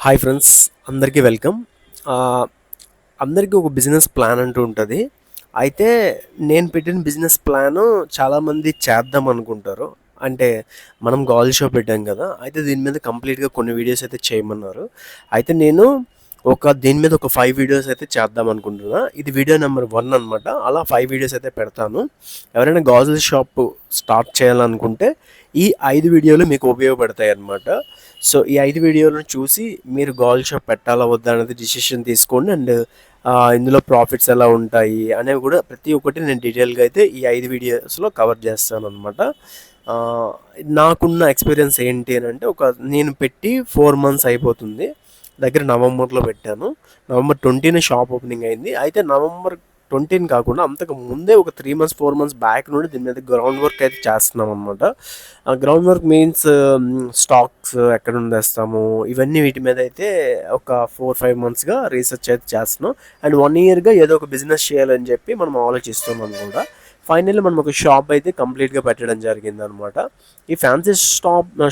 Hi friends, అందరికీ welcome. ఆహ్, అందరికీ ఒక బిజినెస్ ప్లాన్ అంటూ ఉంటది. అయితే నేను పెట్టిన బిజినెస్ ప్లాను చాలామంది చేద్దాం అనుకుంటారు. అంటే మనం గాల్ షాప్ పెట్టాం కదా! అయితే దీని మీద కంప్లీట్‌గా కొన్ని వీడియోస్ అయితే చేయమన్నారు. అయితే నేను దీని మీద ఒక 5 వీడియోస్ అయితే చేద్దాం అనుకుంటున్నా. ఇది వీడియో నెంబర్ 1 అనమాట. అలా 5 వీడియోస్ అయితే పెడతాను. ఎవరైనా గాజుల షాపు స్టార్ట్ చేయాలనుకుంటే ఈ 5 వీడియోలు మీకు ఉపయోగపడతాయన్నమాట. సో, ఈ 5 వీడియోలను చూసి మీరు గాల్ షాప్ పెట్టాలా వద్దా అనేది డిసిషన్ తీసుకోండి. అండ్ ఇందులో ప్రాఫిట్స్ ఎలా ఉంటాయి అనేవి కూడా ప్రతి ఒక్కటి నేను డీటెయిల్‌గా అయితే ఈ 5 వీడియోస్‌లో కవర్ చేస్తాననమాట. ఆహ్, నాకున్న ఎక్స్‌పీరియన్స్ ఏంటి అనంటే నేను పెట్టి 4 మంత్స్ అయిపోతుంది. దగ్గర నవంబర్‌లో పెట్టాను. నవంబర్ 20న షాప్ ఓపెనింగ్ అయింది. అయితే నవంబర్ 20 కాకుండా అంతకు ముందే ఒక 3 మంత్స్, 4 మంత్స్ బ్యాక్ నుండి దీని మీద గ్రౌండ్ వర్క్ అయితే చేస్తున్నామనమాట. గ్రౌండ్ వర్క్ మీన్స్ స్టాక్స్ ఎక్కడ నుండి తెస్తాము, ఇవన్నీ వీటి మీద అయితే ఒక 4, 5 మంత్స్‌గా రీసెర్చ్ అయితే చేస్తున్నాం. అండ్ 1 ఇయర్‌గా ఏదో ఒక బిజినెస్ చేయాలని చెప్పి మనం ఆలోచిస్తున్నాం కూడా. ఫైనల్లీ మనం ఒక షాప్ అయితే కంప్లీట్‌గా పెట్టడం జరిగిందనమాట. ఈ ఫ్యాన్సీ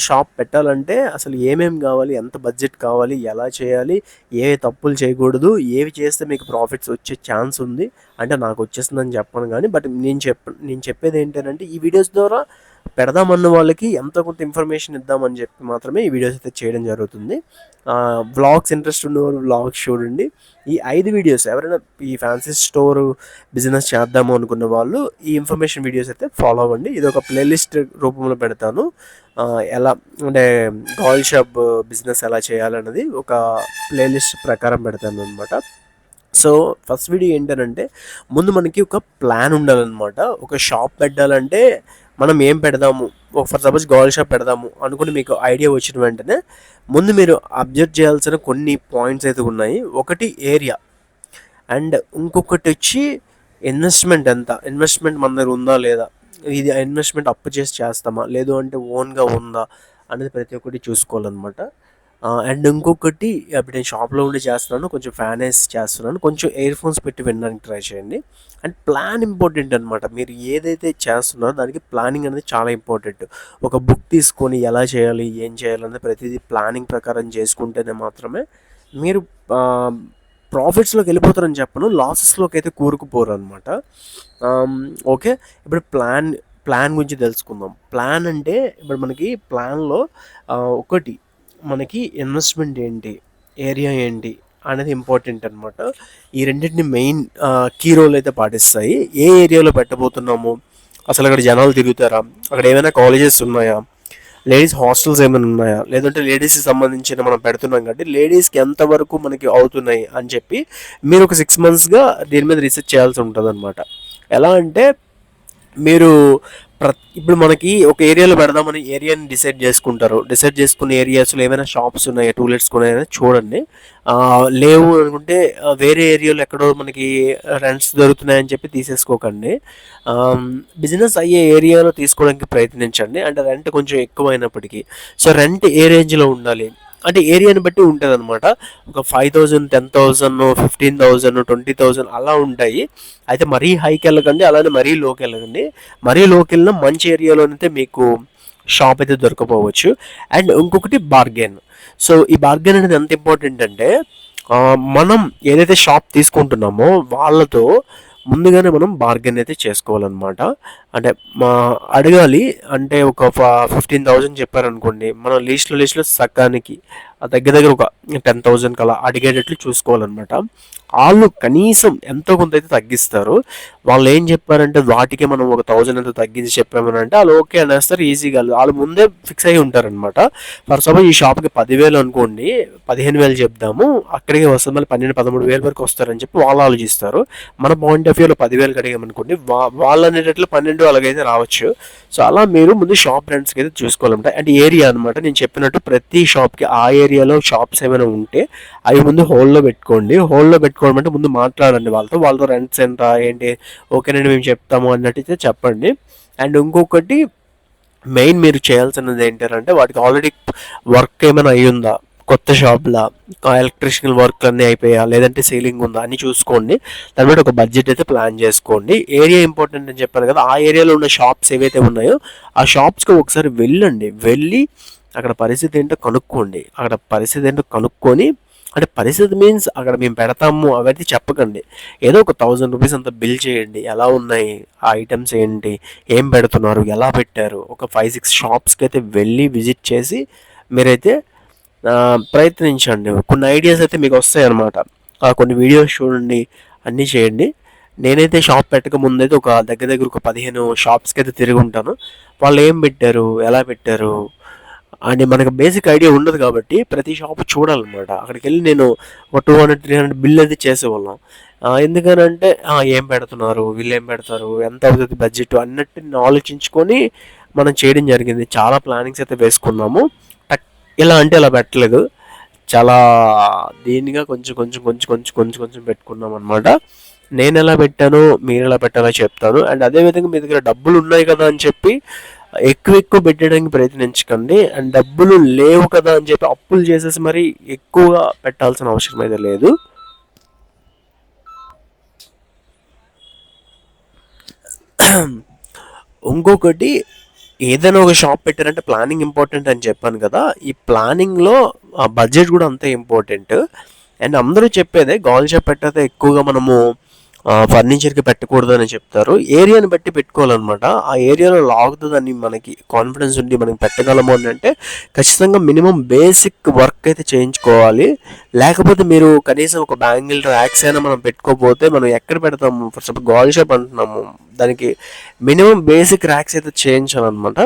షాప్ పెట్టాలంటే అసలు ఏమేమి కావాలి, ఎంత బడ్జెట్ కావాలి, ఎలా చేయాలి, ఏ తప్పులు చేయకూడదు, ఏవి చేస్తే మీకు ప్రాఫిట్స్ వచ్చే ఛాన్స్ ఉంది అంటే నాకు వచ్చేస్తుందని చెప్పను కానీ, బట్ నేను చెప్పేది ఏంటంటే ఈ వీడియోస్ ద్వారా పెడదామన్న వాళ్ళకి ఎంతో కొంత ఇన్ఫర్మేషన్ ఇద్దామని చెప్పి మాత్రమే ఈ వీడియోస్ అయితే చేయడం జరుగుతుంది. వ్లాగ్స్ ఇంట్రెస్ట్ ఉన్నవారు వ్లాగ్స్ చూడండి. ఈ 5 వీడియోస్ ఎవరైనా ఈ ఫ్యాన్సీ స్టోర్ బిజినెస్ చేద్దాము అనుకున్న వాళ్ళు ఈ ఇన్ఫర్మేషన్ వీడియోస్ అయితే ఫాలో అవ్వండి. ఇది ఒక ప్లేలిస్ట్ రూపంలో పెడతాను. ఎలా అంటే గాల్ షాప్ బిజినెస్ ఎలా చేయాలన్నది ఒక ప్లేలిస్ట్ ప్రకారం పెడతాను అనమాట. సో, ఫస్ట్ వీడియో ఏంటనంటే ముందు మనకి ఒక ప్లాన్ ఉండాలన్నమాట. ఒక షాప్ పెట్టాలంటే మనం ఏం పెడదాము, ఫర్ సపోజ్ గాల్ షాప్ పెడదాము అనుకుని మీకు ఐడియా వచ్చిన వెంటనే ముందు మీరు అబ్జర్వ్ చేయాల్సిన కొన్ని పాయింట్స్ అయితే ఉన్నాయి. ఒకటి ఏరియా, అండ్ ఇంకొకటి వచ్చి ఇన్వెస్ట్మెంట్ ఎంత, ఇన్వెస్ట్మెంట్ మన దగ్గర ఉందా లేదా, ఇది ఇన్వెస్ట్మెంట్ అప్పు చేసి చేస్తామా లేదు అంటే ఓన్గా ఉందా అనేది ప్రతి ఒక్కటి చూసుకోవాలన్నమాట. అండ్ ఇంకొకటి ఇప్పుడు నేను షాప్లో ఉండి చేస్తున్నాను, కొంచెం ఫ్యాన్ వేసి చేస్తున్నాను, కొంచెం ఇయర్ ఫోన్స్ పెట్టి వినడానికి ట్రై చేయండి. అండ్ ప్లాన్ ఇంపార్టెంట్ అనమాట. మీరు ఏదైతే చేస్తున్నారో దానికి ప్లానింగ్ అనేది చాలా ఇంపార్టెంట్. ఒక బుక్ తీసుకొని ఎలా చేయాలి, ఏం చేయాలనేది ప్రతిదీ ప్లానింగ్ ప్రకారం చేసుకుంటేనే మాత్రమే మీరు ప్రాఫిట్స్లోకి వెళ్ళిపోతారని చెప్పను, లాసెస్లోకి అయితే కూరుకుపోరు అనమాట. ఓకే, ఇప్పుడు ప్లాన్ గురించి తెలుసుకుందాం. ప్లాన్ అంటే ఇప్పుడు మనకి ప్లాన్లో ఒకటి మనకి ఇన్వెస్ట్మెంట్ ఏంటి, ఏరియా ఏంటి అనేది ఇంపార్టెంట్ అనమాట. ఈ రెండింటిని మెయిన్ కీ రోల్ అయితే పాటిస్తాయి. ఏ ఏరియాలో పెట్టబోతున్నాము, అసలు అక్కడ జనాలు తిరుగుతారా, అక్కడ ఏమైనా కాలేజెస్ ఉన్నాయా, లేడీస్ హాస్టల్స్ ఏమైనా ఉన్నాయా, లేదంటే లేడీస్కి సంబంధించిన మనం పెడుతున్నాం కాబట్టి లేడీస్కి ఎంతవరకు మనకి అవుతున్నాయి అని చెప్పి మీరు ఒక 6 మంత్స్గా దీని మీద రీసెర్చ్ చేయాల్సి ఉంటుంది అనమాట. ఎలా అంటే మీరు ఇప్పుడు మనకి ఒక ఏరియాలో పెడదామని ఏరియాని డిసైడ్ చేసుకున్న ఏరియాస్లో ఏమైనా షాప్స్ ఉన్నాయా, టూలెట్స్ ఉన్నాయా చూడండి. లేవు అనుకుంటే వేరే ఏరియాలో ఎక్కడో మనకి రెంట్స్ దొరుకుతున్నాయని చెప్పి తీసేసుకోకండి. బిజినెస్ అయ్యే ఏరియాలో తీసుకోవడానికి ప్రయత్నించండి. అంటే రెంట్ కొంచెం ఎక్కువైనప్పటికీ. సో రెంట్ ఏ రేంజ్లో ఉండాలి అంటే ఏరియాని బట్టి ఉంటుంది అనమాట. ఒక 5,000, 10,000, 15,000, 20,000 అలా ఉంటాయి. అయితే మరీ హైకి వెళ్ళకండి, అలానే మరీ లోకి వెళ్ళకండి. మరీ లోకి వెళ్ళినా మంచి ఏరియాలోనైతే మీకు షాప్ అయితే దొరకపోవచ్చు. అండ్ ఇంకొకటి బార్గెన్. సో ఈ బార్గెన్ అనేది ఎంత ఇంపార్టెంట్ అంటే మనం ఏదైతే షాప్ తీసుకుంటున్నామో వాళ్ళతో ముందుగానే మనం బార్గెన్ అయితే చేసుకోవాలన్నమాట. అంటే అడగాలి. అంటే ఒక 15,000 చెప్పారనుకోండి, మనం లిస్ట్లో సగానికి దగ్గర ఒక 10,000 అలా అడిగేటట్లు చూసుకోవాలన్నమాట. వాళ్ళు కనీసం ఎంతో కొంత అయితే తగ్గిస్తారు. వాళ్ళు ఏం చెప్పారంటే వాటికి మనం ఒక 1,000 ఎంత తగ్గించి చెప్పామని అంటే వాళ్ళు ఓకే అనేస్తారు ఈజీగా. వాళ్ళు ముందే ఫిక్స్ అయ్యి ఉంటారనమాట. ఫర్ సపోజ్ ఈ షాప్కి 10,000 అనుకోండి, 15,000 చెప్దాము, అక్కడికి వస్తుంది మళ్ళీ 12,000, 13,000 వరకు వస్తారని చెప్పి వాళ్ళు ఆలోచిస్తారు. మన పాయింట్ ఆఫ్ వ్యూలో 10,000 అడిగామనుకోండి, వాళ్ళు అనేటట్లు 12 అలాగైతే రావచ్చు. సో అలా మీరు ముందు షాప్ రెంట్స్కి అయితే చూసుకోవాలంట. అండ్ ఏరియా అనమాట. నేను చెప్పినట్టు ప్రతి షాప్కి ఆ ఏరియాలో షాప్స్ ఏమైనా ఉంటే అవి ముందు హోల్లో పెట్టుకోండి. హోల్లో పెట్టుకోవడం అంటే ముందు మాట్లాడండి వాళ్ళతో రెంట్స్ ఎంత ఏంటి, ఓకేనండి మేము చెప్తాము అన్నట్టయితే చెప్పండి. అండ్ ఇంకొకటి మెయిన్ మీరు చేయాల్సినది ఏంటంటే వాటికి ఆల్రెడీ వర్క్ ఏమైనా అయ్యిందా, కొత్త షాప్లా ఎలక్ట్రిషియల్ వర్క్ అన్నీ అయిపోయా, లేదంటే సీలింగ్ ఉందా అని చూసుకోండి. దాని బట్టి ఒక బడ్జెట్ అయితే ప్లాన్ చేసుకోండి. ఏరియా ఇంపార్టెంట్ అని చెప్పాను కదా, ఆ ఏరియాలో ఉన్న షాప్స్ ఏవైతే ఉన్నాయో ఆ షాప్స్కి ఒకసారి వెళ్ళి అక్కడ పరిస్థితి ఏంటో కనుక్కోండి. అక్కడ పరిస్థితి ఏంటో కనుక్కొని, అంటే పరిస్థితి మీన్స్ అక్కడ మేము పెడతాము అవన్నీ చెప్పకండి. ఏదో ఒక ₹1000 అంత బిల్ చేయండి. ఎలా ఉన్నాయి? ఆ ఐటెమ్స్ ఏంటి? ఏం పెడుతున్నారు? ఎలా పెట్టారు? ఒక 5, 6 షాప్స్‌కి అయితే వెళ్ళి విజిట్ చేసి మీరైతే ప్రయత్నించండి. కొన్ని ఐడియాస్ అయితే మీకు వస్తాయన్నమాట. కొన్ని వీడియోస్ చూడండి, అన్నీ చేయండి. నేనైతే షాప్ పెట్టక ముందైతే ఒక దగ్గర ఒక 15 షాప్స్‌కి అయితే తిరిగి ఉంటాను. వాళ్ళు ఏం పెట్టారు? ఎలా పెట్టారు? అని మనకు బేసిక్ ఐడియా ఉండదు కాబట్టి ప్రతి షాప్ చూడాలన్నమాట. అక్కడికెళ్ళి నేను ఒక 200, 300 బిల్ అయితే చేసేవాళ్ళం. ఎందుకనంటే ఏం పెడుతున్నారు? వీళ్ళేం పెడతారు? ఎంత అవుతది బడ్జెట్ అన్నట్టు నేను ఆలోచించుకొని మనం చేయడం జరిగింది. చాలా ప్లానింగ్స్ అయితే వేసుకున్నాము. టక్ ఇలా అంటే ఇలా పెట్టలేదు. చాలా దీనిగా కొంచెం పెట్టుకున్నామనమాట. నేనెలా పెట్టానో మీరెలా పెట్టాలో చెప్తాను. అండ్ అదే విధంగా మీ దగ్గర డబ్బులున్నాయి కదా అని చెప్పి ఎక్కువ పెట్టడానికి ప్రయత్నించకండి. అండ్ డబ్బులు లేవు కదా అని చెప్పి అప్పులు చేసేసి మరీ ఎక్కువగా పెట్టాల్సిన అవసరం అయితే లేదు. ఇంకొకటి, ఏదైనా ఒక షాప్ పెట్టారంటే ప్లానింగ్ ఇంపార్టెంట్ అని చెప్పాను కదా! ఈ ప్లానింగ్‌లో బడ్జెట్ కూడా అంతే ఇంపార్టెంట్. అండ్ అందరూ చెప్పేదే గాల్ షాప్ పెట్టయితే ఎక్కువగా మనము ఫర్నిచర్‌కి పెట్టకూడదు అని చెప్తారు. ఏరియాని బట్టి పెట్టుకోవాలనమాట. ఆ ఏరియాలో లాగుతదని మనకి కాన్ఫిడెన్స్ ఉండి మనం పెట్టగలము అని అంటే ఖచ్చితంగా మినిమం బేసిక్ వర్క్ అయితే చేయించుకోవాలి. లేకపోతే మీరు కనీసం ఒక బ్యాంగిల్ ర్యాక్స్ అయినా మనం పెట్టుకోకపోతే మనం ఎక్కడ పెడతాము? ఫర్ ఎగ్జాంపుల్ గాల్ షాప్ అంటున్నాము. దానికి మినిమం బేసిక్ ర్యాక్స్ అయితే చేయించాలన్నమాట.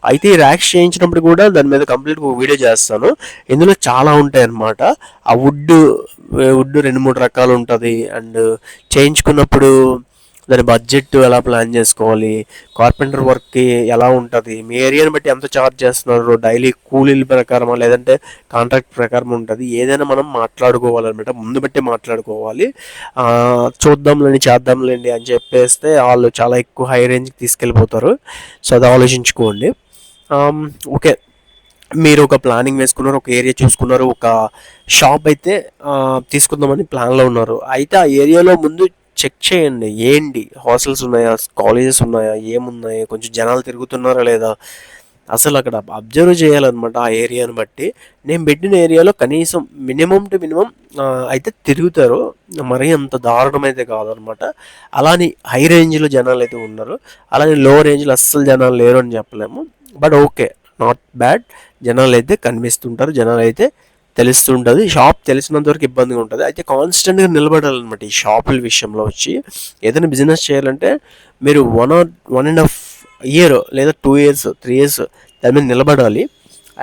అయితే ఈ ర్యాక్స్ చేయించినప్పుడు కూడా దాని మీద కంప్లీట్గా ఒక వీడియో చేస్తాను. ఇందులో చాలా ఉంటాయి అన్నమాట. ఆ వుడ్ 2, 3 రకాలు ఉంటుంది. అండ్ చేయించుకున్నప్పుడు దాని బడ్జెట్ ఎలా ప్లాన్ చేసుకోవాలి, కార్పెంటర్ వర్క్కి ఎలా ఉంటుంది, మీ ఏరియాని బట్టి ఎంత ఛార్జ్ చేస్తున్నారు, డైలీ కూలీల ప్రకారమా లేదంటే కాంట్రాక్ట్ ప్రకారం ఉంటుంది. ఏదైనా మనం మాట్లాడుకోవాలన్నమాట, ముందు బట్టి మాట్లాడుకోవాలి. చూద్దాంలేండి చేద్దాంలేండి అని చెప్పేస్తే వాళ్ళు చాలా ఎక్కువ హై రేంజ్కి తీసుకెళ్ళిపోతారు. సో అది ఆలోచించుకోండి. ఓకే, మీరు ఒక ప్లానింగ్ వేసుకున్నారు, ఒక ఏరియా చూసుకున్నారు, ఒక షాప్ అయితే తీసుకుందామని ప్లాన్లో ఉన్నారు. అయితే ఆ ఏరియాలో ముందు చెక్ చేయండి. ఏంటి హాస్టల్స్ ఉన్నాయా, కాలేజెస్ ఉన్నాయా, ఏమున్నాయి, కొంచెం జనాలు తిరుగుతున్నారా లేదా, అసలు అక్కడ అబ్జర్వ్ చేయాలన్నమాట ఆ ఏరియాని బట్టి. నేను పెట్టిన ఏరియాలో కనీసం మినిమం టు మినిమం అయితే తిరుగుతారు. మరీ అంత దారుణం అయితే కాదనమాట. అలాని హై రేంజ్లో జనాలు అయితే ఉన్నారు, అలానే లో రేంజ్లో అస్సలు జనాలు లేరు అని చెప్పలేము. But okay, not bad. జనాలు అయితే కనిపిస్తుంటారు, జనాలు అయితే తెలుస్తుంటుంది. షాప్ తెలిసినంత వరకు ఇబ్బందిగా ఉంటుంది. అయితే కాన్స్టెంట్గా నిలబడాలన్నమాట ఈ షాపుల విషయంలో వచ్చి. ఏదైనా బిజినెస్ చేయాలంటే మీరు 1.5 ఇయర్ లేదా 2 ఇయర్స్ 3 ఇయర్స్ దాని మీద నిలబడాలి.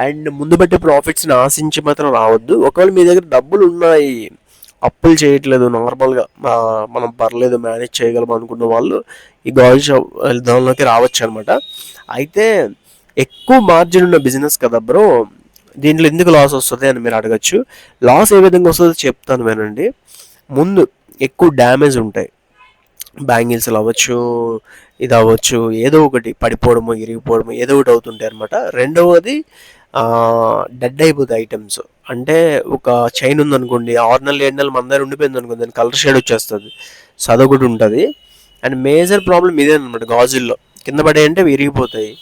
అండ్ ముందు బట్టి ప్రాఫిట్స్ని ఆశించి మాత్రం రావద్దు. ఒకవేళ మీ దగ్గర డబ్బులు ఉన్నాయి, అప్పులు చేయట్లేదు, నార్మల్గా మనం పర్లేదు మేనేజ్ చేయగలం అనుకున్న వాళ్ళు ఈ గాల్ షాప్ దానిలోకి రావచ్చు అనమాట. అయితే ఎక్కువ మార్జిన్ ఉన్న బిజినెస్ కదా బ్రో, దీంట్లో ఎందుకు లాస్ వస్తుంది అని మీరు అడగచ్చు. లాస్ ఏ విధంగా వస్తుందో చెప్తాను వినండి. ముందు ఎక్కువ డ్యామేజ్ ఉంటాయి. బ్యాంగిల్స్లు అవ్వచ్చు, ఇది అవ్వచ్చు, ఏదో ఒకటి పడిపోవడము, ఇరిగిపోవడము, ఏదో ఒకటి అవుతుంటాయి అనమాట. రెండవది డెడ్ అయిపోతాయి ఐటమ్స్. అంటే ఒక చైన్ ఉందనుకోండి, 6 నెలలు 7 నెలలు మన దగ్గర ఉండిపోయింది అనుకోండి, దాని కలర్ షేడ్ వచ్చేస్తుంది. సో అదొకటి ఉంటుంది. అండ్ మేజర్ ప్రాబ్లం ఇదే అనమాట. గాజుల్లో కింద పడేయంటే విరిగిపోతాయి.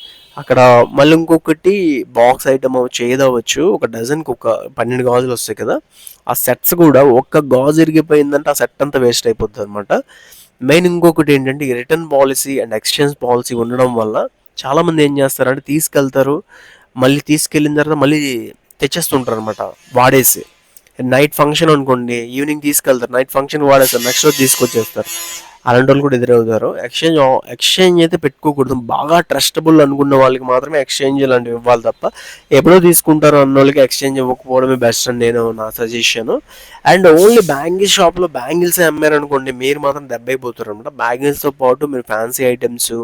అక్కడ మళ్ళీ ఇంకొకటి బాక్స్ ఐటమ్ అవ్వచ్చు, ఏదవ్వచ్చు, ఒక డజన్కి ఒక 12 గాజులు వస్తాయి కదా, ఆ సెట్స్ కూడా ఒక్క గాజు ఇరిగిపోయిందంటే ఆ సెట్ అంతా వేస్ట్ అయిపోతుంది అనమాట. మెయిన్ ఇంకొకటి ఏంటంటే ఈ return policy and exchange policy ఉండడం వల్ల చాలామంది ఏం చేస్తారంటే తీసుకెళ్తారు, మళ్ళీ తీసుకెళ్ళిన తర్వాత మళ్ళీ తెచ్చేస్తుంటారు అనమాట వాడేసి. నైట్ ఫంక్షన్ అనుకోండి, ఈవినింగ్ తీసుకెళ్తారు, నైట్ ఫంక్షన్ వాడేస్తారు, నెక్స్ట్ రోజు తీసుకొచ్చేస్తారు. అలాంటి వాళ్ళు కూడా ఎదురవుతారు. ఎక్స్చేంజ్ అయితే పెట్టుకోకూడదు. బాగా ట్రస్టబుల్ అనుకున్న వాళ్ళకి మాత్రమే ఎక్స్చేంజ్ లాంటివి ఇవ్వాలి తప్ప ఎప్పుడో తీసుకుంటారు అన్న వాళ్ళకి ఎక్స్చేంజ్ ఇవ్వకపోవడమే బెస్ట్ అని నేను నా సజెషన్. అండ్ ఓన్లీ బ్యాంగిల్స్ షాప్లో బ్యాంగిల్సే అమ్మారనుకోండి, మీరు మాత్రం దెబ్బైపోతారు అనమాట. బ్యాంగిల్స్తో పాటు మీరు ఫ్యాన్సీ ఐటమ్స్,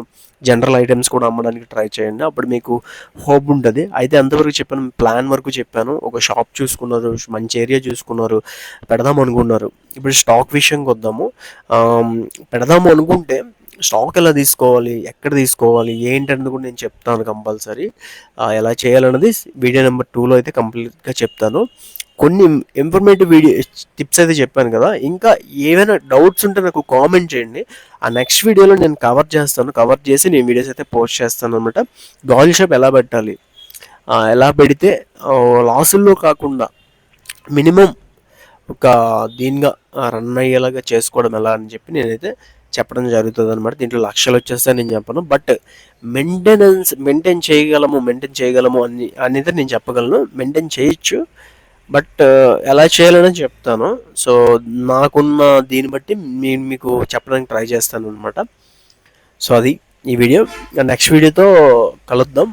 జనరల్ ఐటమ్స్ కూడా అమ్మడానికి ట్రై చేయండి. అప్పుడు మీకు హోప్ ఉంటుంది. అయితే అంతవరకు చెప్పాను, ప్లాన్ వరకు చెప్పాను. ఒక షాప్ చూసుకున్నారు, మంచి ఏరియా చూసుకున్నారు, పెడదాం అనుకున్నారు. ఇప్పుడు స్టాక్ విషయంకి వద్దాము. పెడదాము అనుకుంటే స్టాక్ ఎలా తీసుకోవాలి, ఎక్కడ తీసుకోవాలి, ఏంటన్నది కూడా నేను చెప్తాను కంపల్సరీ. ఎలా చేయాలన్నది వీడియో నెంబర్ 2లో అయితే కంప్లీట్గా చెప్తాను. కొన్ని ఇన్ఫర్మేటివ్ టిప్స్ అయితే చెప్పాను కదా. ఇంకా ఏమైనా డౌట్స్ ఉంటే నాకు కామెంట్ చేయండి. ఆ నెక్స్ట్ వీడియోలో నేను కవర్ చేసి నేను వీడియోస్ అయితే పోస్ట్ చేస్తాను అనమాట. గాల్ షాప్ ఎలా పెట్టాలి, ఎలా పెడితే లాసుల్లో కాకుండా మినిమం ఒక దీనిగా రన్ అయ్యేలాగా చేసుకోవడం ఎలా అని చెప్పి నేనైతే చెప్పడం జరుగుతుంది అనమాట. దీంట్లో లక్షలు వచ్చేస్తే నేను చెప్పను, బట్ మెయింటైన్ చేయగలము అనేది నేను చెప్పగలను. మెయింటైన్ చేయొచ్చు, బట్ ఎలా చేయాలని చెప్తాను. సో నాకున్న దీన్ని బట్టి మీకు చెప్పడానికి ట్రై చేస్తాను అనమాట. సో అది ఈ వీడియో. నెక్స్ట్ వీడియోతో కలుద్దాం.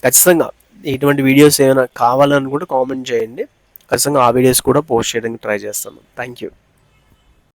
ఖచ్చితంగా ఇటువంటి వీడియోస్ ఏమైనా కావాలని కూడా కామెంట్ చేయండి. ఖచ్చితంగా ఆ వీడియోస్ కూడా పోస్ట్ చేయడానికి ట్రై చేస్తాను. Thank you.